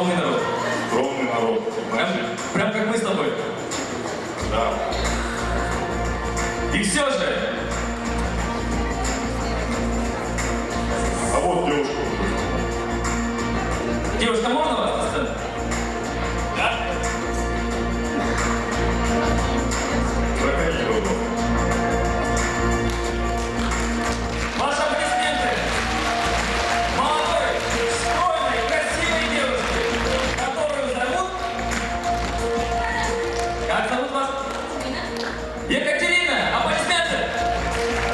Скромный народ. Скромный народ. Прям как мы с тобой. Да. И все же, А вот девушка. девушка, можно вас на сцену? Да? Проходите, вот. Ваши аплодисменты молодой, стройной, красивой девушке, которую зовут... Как зовут вас? Екатерина! Аплодисменты!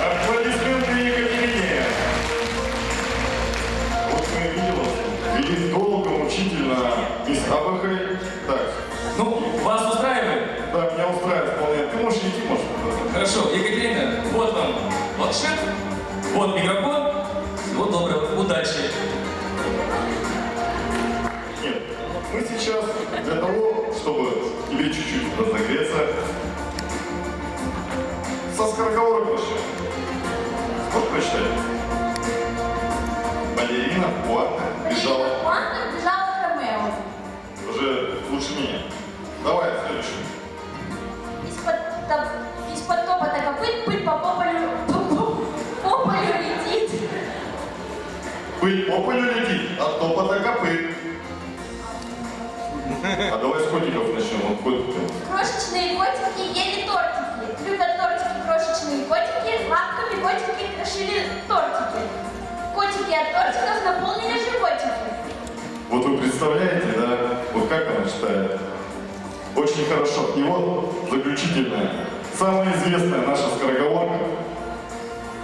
Аплодисменты Екатерине. Вот мы видели долго, мучительно, без абахой. Так, Ну, вас устраивает? да, меня устраивает вполне. Ты можешь идти, можешь. Хорошо, Екатерина, вот вам планшет, вот микрофон. Всего доброго, удачи. Нет, мы сейчас для того, чтобы тебе чуть-чуть разогреться, со скороговорок начнем. Можешь прочитать? Балерина, Пуанта, бежала. Пуанта бежала к Ромео. Уже лучше меня. Давай, следующий. Из-под топота копыт пыль по полю летит. Пыль по полю летит, от топота копыт. А давай с котиков начнем. Вот котики. Крошечные котики ели тортики. Любят тортики крошечные котики. Лапками котики крошили тортики. Котики от тортиков наполнили животики. Вот вы представляете, да? Вот как она читает. Очень хорошо. И вот заключительная, самая известная наша скороговорка.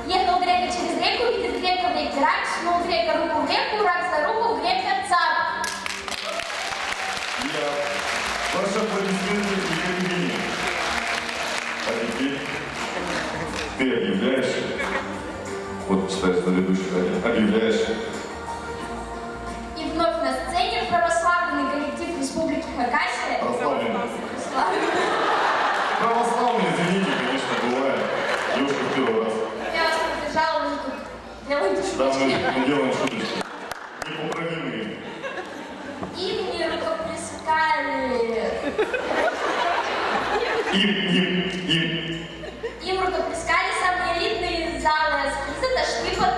Ехал грека через реку, видит грека в реке рак, снул грека руку в реку, рак за руку, грека цап. Я. Ваши аплодисменты Екатерине. А теперь ты объявляешь, вот читаешь на ведущих, объявляешь. И вновь на сцене православный коллектив Республики Хакасия. Православный. Православный, извините, конечно, бывает. Девушка в первый раз. Я вас поддержала, вы тут делаете Да, шуточки. мы делаем шуточки. Непоправимые. Им не рукоплескали. Им. Им рукоплескали самые элитные залы, а скрыты дошли под